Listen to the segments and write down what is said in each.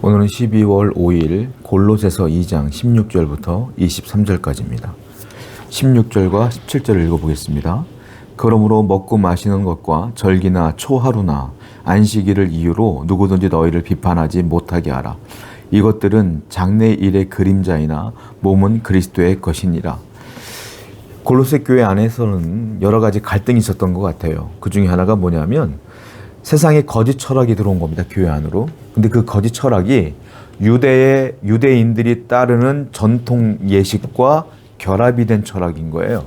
오늘은 12월 5일 골로새서 2장 16절부터 23절까지입니다. 16절과 17절을 읽어보겠습니다. 그러므로 먹고 마시는 것과 절기나 초하루나 안식일을 이유로 누구든지 너희를 비판하지 못하게 하라. 이것들은 장래 일의 그림자이나 몸은 그리스도의 것이니라. 골로새 교회 안에서는 여러 가지 갈등이 있었던 것 같아요. 그 중에 하나가 뭐냐면 세상에 거짓 철학이 들어온 겁니다. 교회 안으로. 근데 그 거짓 철학이 유대인들이 따르는 전통 예식과 결합이 된 철학인 거예요.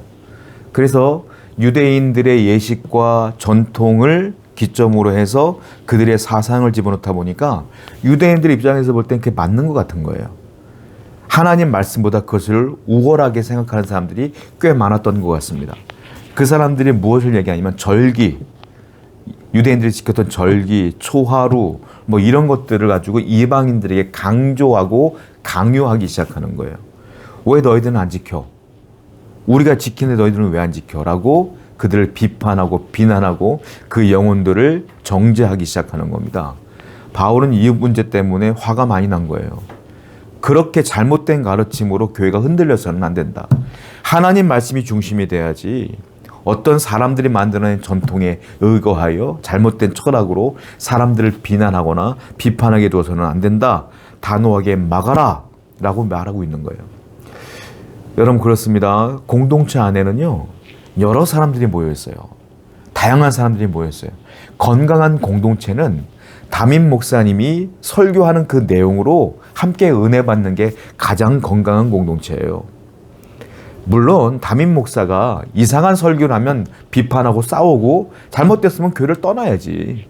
그래서 유대인들의 예식과 전통을 기점으로 해서 그들의 사상을 집어넣다 보니까 유대인들 입장에서 볼 땐 그게 맞는 것 같은 거예요. 하나님 말씀보다 그것을 우월하게 생각하는 사람들이 꽤 많았던 것 같습니다. 그 사람들이 무엇을 얘기하냐면 절기, 유대인들이 지켰던 절기, 초하루 뭐 이런 것들을 가지고 이방인들에게 강조하고 강요하기 시작하는 거예요. 왜 너희들은 안 지켜? 우리가 지키는데 너희들은 왜 안 지켜? 라고 그들을 비판하고 비난하고 그 영혼들을 정죄하기 시작하는 겁니다. 바울은 이 문제 때문에 화가 많이 난 거예요. 그렇게 잘못된 가르침으로 교회가 흔들려서는 안 된다. 하나님 말씀이 중심이 돼야지 어떤 사람들이 만드는 전통에 의거하여 잘못된 철학으로 사람들을 비난하거나 비판하게 둬서는 안 된다. 단호하게 막아라 라고 말하고 있는 거예요. 여러분 그렇습니다. 공동체 안에는요 여러 사람들이 모여 있어요. 다양한 사람들이 모여 있어요. 건강한 공동체는 담임 목사님이 설교하는 그 내용으로 함께 은혜 받는 게 가장 건강한 공동체예요. 물론 담임 목사가 이상한 설교를 하면 비판하고 싸우고 잘못됐으면 교회를 떠나야지.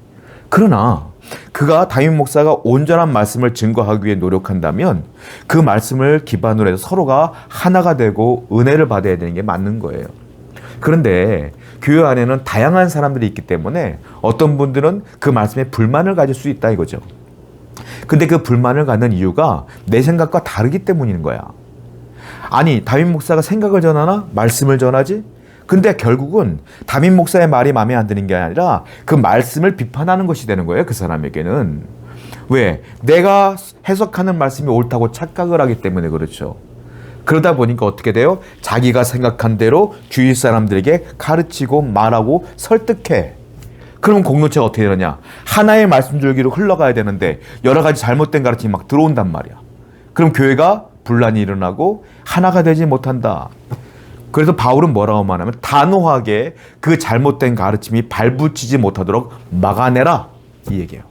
그러나 그가 담임 목사가 온전한 말씀을 증거하기 위해 노력한다면 그 말씀을 기반으로 해서 서로가 하나가 되고 은혜를 받아야 되는 게 맞는 거예요. 그런데 교회 안에는 다양한 사람들이 있기 때문에 어떤 분들은 그 말씀에 불만을 가질 수 있다 이거죠. 근데 그 불만을 갖는 이유가 내 생각과 다르기 때문인 거야. 아니 담임 목사가 생각을 전하나 말씀을 전하지? 근데 결국은 담임 목사의 말이 마음에 안 드는 게 아니라 그 말씀을 비판하는 것이 되는 거예요. 그 사람에게는. 왜? 내가 해석하는 말씀이 옳다고 착각을 하기 때문에 그렇죠. 그러다 보니까 어떻게 돼요? 자기가 생각한 대로 주위 사람들에게 가르치고 말하고 설득해. 그러면 공동체가 어떻게 되느냐? 하나의 말씀 줄기로 흘러가야 되는데 여러 가지 잘못된 가르침이 막 들어온단 말이야. 그럼 교회가 분란이 일어나고 하나가 되지 못한다. 그래서 바울은 뭐라고 말하면 단호하게 그 잘못된 가르침이 발붙이지 못하도록 막아내라 이 얘기예요.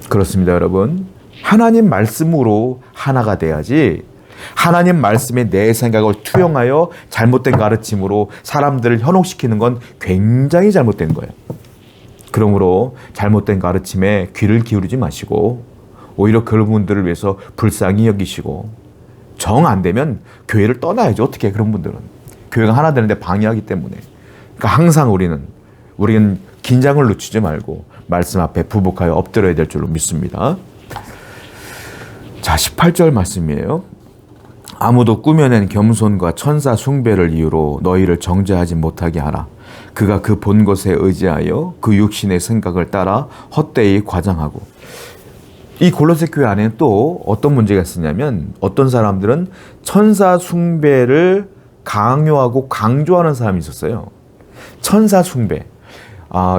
그렇습니다 여러분. 하나님 말씀으로 하나가 돼야지 하나님 말씀에 내 생각을 투영하여 잘못된 가르침으로 사람들을 현혹시키는 건 굉장히 잘못된 거예요. 그러므로 잘못된 가르침에 귀를 기울이지 마시고 오히려 그런 분들을 위해서 불쌍히 여기시고 정 안 되면 교회를 떠나야죠. 어떻게 그런 분들은. 교회가 하나 되는데 방해하기 때문에. 그러니까 항상 우리는 긴장을 늦추지 말고 말씀 앞에 부복하여 엎드려야 될 줄로 믿습니다. 자, 18절 말씀이에요. 아무도 꾸며낸 겸손과 천사 숭배를 이유로 너희를 정죄하지 못하게 하라. 그가 그 본 것에 의지하여 그 육신의 생각을 따라 헛되이 과장하고. 이 골로새 교회 안에는 또 어떤 문제가 있었냐면 어떤 사람들은 천사 숭배를 강요하고 강조하는 사람이 있었어요. 천사 숭배.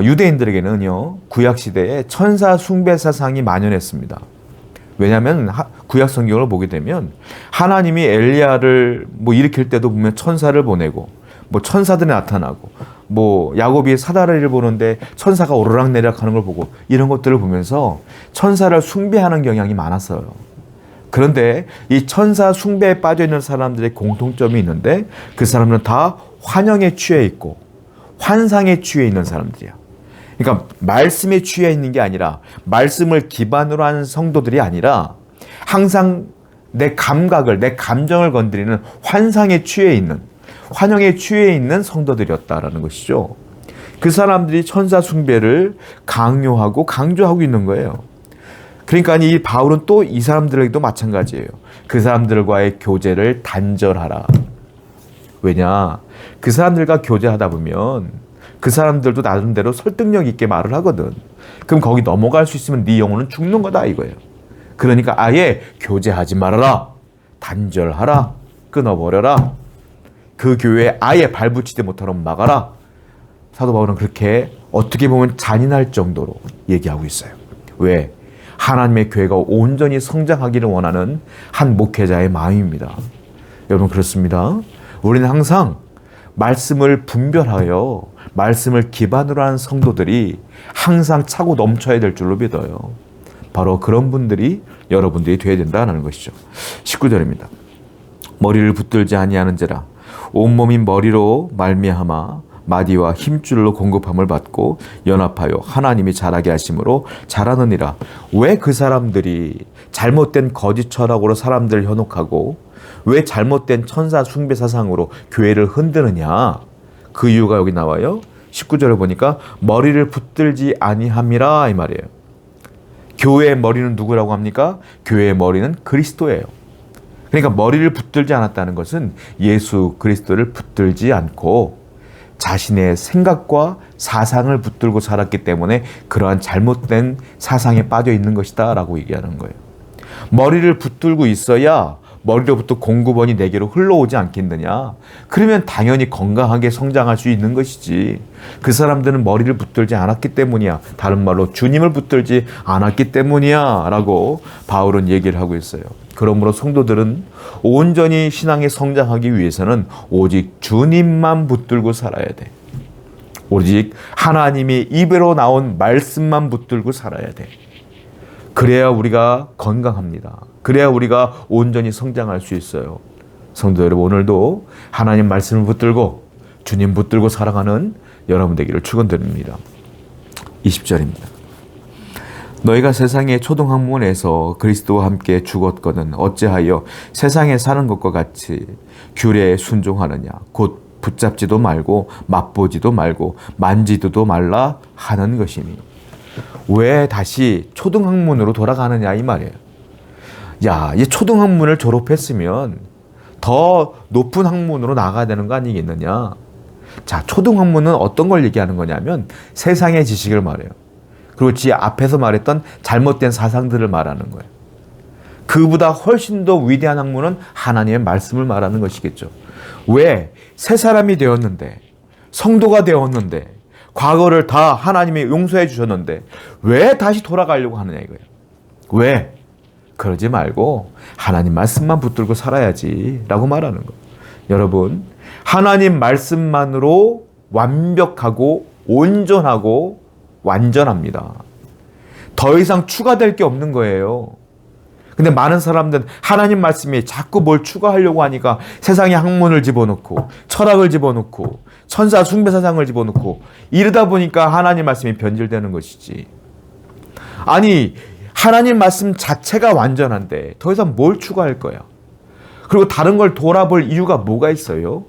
유대인들에게는요 구약 시대에 천사 숭배 사상이 만연했습니다. 왜냐하면 구약 성경을 보게 되면 하나님이 엘리야를 일으킬 때도 보면 천사를 보내고 천사들이 나타나고 야곱이 사다리를 보는데 천사가 오르락내리락 하는 걸 보고 이런 것들을 보면서 천사를 숭배하는 경향이 많았어요. 그런데 이 천사 숭배에 빠져 있는 사람들의 공통점이 있는데 그 사람들은 다 환영에 취해 있고 환상에 취해 있는 사람들이야. 그러니까 말씀에 취해 있는 게 아니라 말씀을 기반으로 하는 성도들이 아니라 항상 내 감각을 내 감정을 건드리는 환상에 취해 있는 환영에 취해 있는 성도들이었다라는 것이죠. 그 사람들이 천사 숭배를 강요하고 강조하고 있는 거예요. 그러니까 이 바울은 또 이 사람들에게도 마찬가지예요. 그 사람들과의 교제를 단절하라. 왜냐? 그 사람들과 교제하다 보면 그 사람들도 나름대로 설득력 있게 말을 하거든. 그럼 거기 넘어갈 수 있으면 네 영혼은 죽는 거다 이거예요. 그러니까 아예 교제하지 말아라. 단절하라. 끊어버려라. 그 교회에 아예 발붙이지 못하도록 막아라. 사도 바울은 그렇게 어떻게 보면 잔인할 정도로 얘기하고 있어요. 왜? 하나님의 교회가 온전히 성장하기를 원하는 한 목회자의 마음입니다. 여러분 그렇습니다. 우리는 항상 말씀을 분별하여 말씀을 기반으로 한 성도들이 항상 차고 넘쳐야 될 줄로 믿어요. 바로 그런 분들이 여러분들이 되어야 된다는 것이죠. 19절입니다. 머리를 붙들지 아니하는지라 온몸인 머리로 말미암아 마디와 힘줄로 공급함을 받고 연합하여 하나님이 자라게 하심으로 자라느니라. 왜 그 사람들이 잘못된 거짓 철학으로 사람들을 현혹하고 왜 잘못된 천사 숭배 사상으로 교회를 흔드느냐? 그 이유가 여기 나와요. 19절을 보니까 머리를 붙들지 아니함이라 이 말이에요. 교회의 머리는 누구라고 합니까? 교회의 머리는 그리스도예요. 그러니까 머리를 붙들지 않았다는 것은 예수 그리스도를 붙들지 않고 자신의 생각과 사상을 붙들고 살았기 때문에 그러한 잘못된 사상에 빠져 있는 것이다 라고 얘기하는 거예요. 머리를 붙들고 있어야 머리로부터 공급원이 내게로 흘러오지 않겠느냐. 그러면 당연히 건강하게 성장할 수 있는 것이지. 그 사람들은 머리를 붙들지 않았기 때문이야. 다른 말로 주님을 붙들지 않았기 때문이야 라고 바울은 얘기를 하고 있어요. 그러므로 성도들은 온전히 신앙에 성장하기 위해서는 오직 주님만 붙들고 살아야 돼. 오직 하나님의 입으로 나온 말씀만 붙들고 살아야 돼. 그래야 우리가 건강합니다. 그래야 우리가 온전히 성장할 수 있어요. 성도 여러분, 오늘도 하나님 말씀을 붙들고 주님 붙들고 살아가는 여러분 되기를 축원드립니다. 20절입니다. 너희가 세상의 초등학문에서 그리스도와 함께 죽었거든 어찌하여 세상에 사는 것과 같이 규례에 순종하느냐. 곧 붙잡지도 말고 맛보지도 말고 만지지도 말라 하는 것이니. 왜 다시 초등학문으로 돌아가느냐 이 말이에요. 야, 이 초등학문을 졸업했으면 더 높은 학문으로 나가야 되는 거 아니겠느냐. 자, 초등학문은 어떤 걸 얘기하는 거냐면 세상의 지식을 말해요. 그리고 지 앞에서 말했던 잘못된 사상들을 말하는 거예요. 그보다 훨씬 더 위대한 학문은 하나님의 말씀을 말하는 것이겠죠. 왜? 새 사람이 되었는데, 성도가 되었는데, 과거를 다 하나님이 용서해 주셨는데 왜 다시 돌아가려고 하느냐 이거예요. 왜? 그러지 말고 하나님 말씀만 붙들고 살아야지 라고 말하는 거예요. 여러분, 하나님 말씀만으로 완벽하고 온전하고 완전합니다. 더 이상 추가될 게 없는 거예요. 근데 많은 사람들은 하나님 말씀이 자꾸 뭘 추가하려고 하니까 세상에 학문을 집어넣고 철학을 집어넣고 천사 숭배 사상을 집어넣고 이러다 보니까 하나님 말씀이 변질되는 것이지. 아니, 하나님 말씀 자체가 완전한데 더 이상 뭘 추가할 거야? 그리고 다른 걸 돌아볼 이유가 뭐가 있어요?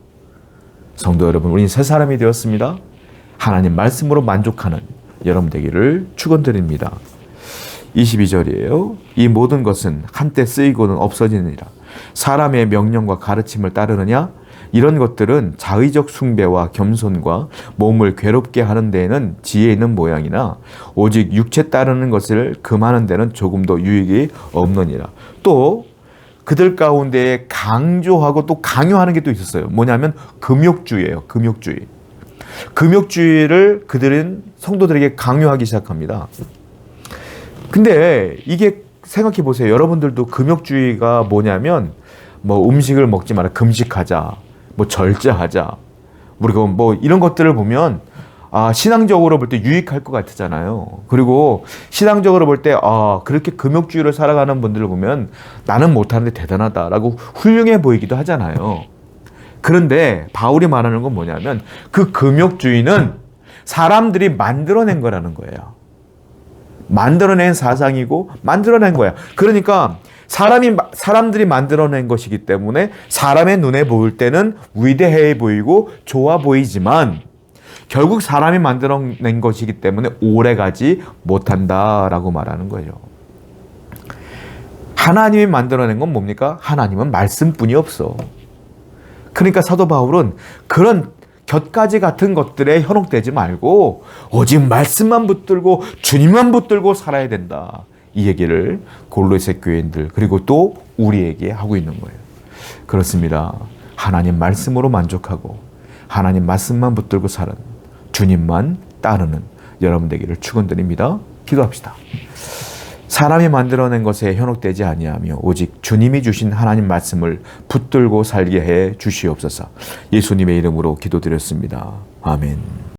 성도 여러분, 우리는 새 사람이 되었습니다. 하나님 말씀으로 만족하는 여러분 되기를 축원드립니다. 22절이에요. 이 모든 것은 한때 쓰이고는 없어지느니라. 사람의 명령과 가르침을 따르느냐? 이런 것들은 자의적 숭배와 겸손과 몸을 괴롭게 하는 데에는 지혜 있는 모양이나 오직 육체 따르는 것을 금하는 데는 조금도 유익이 없느니라. 또 그들 가운데 강조하고 또 강요하는 게 또 있었어요. 뭐냐면 금욕주의예요. 금욕주의. 금욕주의를 그들은 성도들에게 강요하기 시작합니다. 근데 이게 생각해 보세요. 여러분들도 금욕주의가 뭐냐면 뭐 음식을 먹지 마라, 금식하자, 뭐 절제하자, 우리가 뭐 이런 것들을 보면 신앙적으로 볼 때 유익할 것 같잖아요. 그리고 신앙적으로 볼 때 그렇게 금욕주의로 살아가는 분들을 보면 나는 못하는데 대단하다라고 훌륭해 보이기도 하잖아요. 그런데 바울이 말하는 건 뭐냐면 그 금욕주의는 사람들이 만들어낸 거라는 거예요. 만들어낸 사상이고 만들어낸 거야. 그러니까 사람들이 만들어낸 것이기 때문에 사람의 눈에 보일 때는 위대해 보이고 좋아 보이지만 결국 사람이 만들어낸 것이기 때문에 오래가지 못한다라고 말하는 거예요. 하나님이 만들어낸 건 뭡니까? 하나님은 말씀뿐이 없어. 그러니까 사도 바울은 그런 곁가지 같은 것들에 현혹되지 말고 오직 말씀만 붙들고 주님만 붙들고 살아야 된다. 이 얘기를 골로새 교인들 그리고 또 우리에게 하고 있는 거예요. 그렇습니다. 하나님 말씀으로 만족하고 하나님 말씀만 붙들고 사는 주님만 따르는 여러분 되기를 축원드립니다. 기도합시다. 사람이 만들어낸 것에 현혹되지 아니하며 오직 주님이 주신 하나님 말씀을 붙들고 살게 해 주시옵소서. 예수님의 이름으로 기도드렸습니다. 아멘.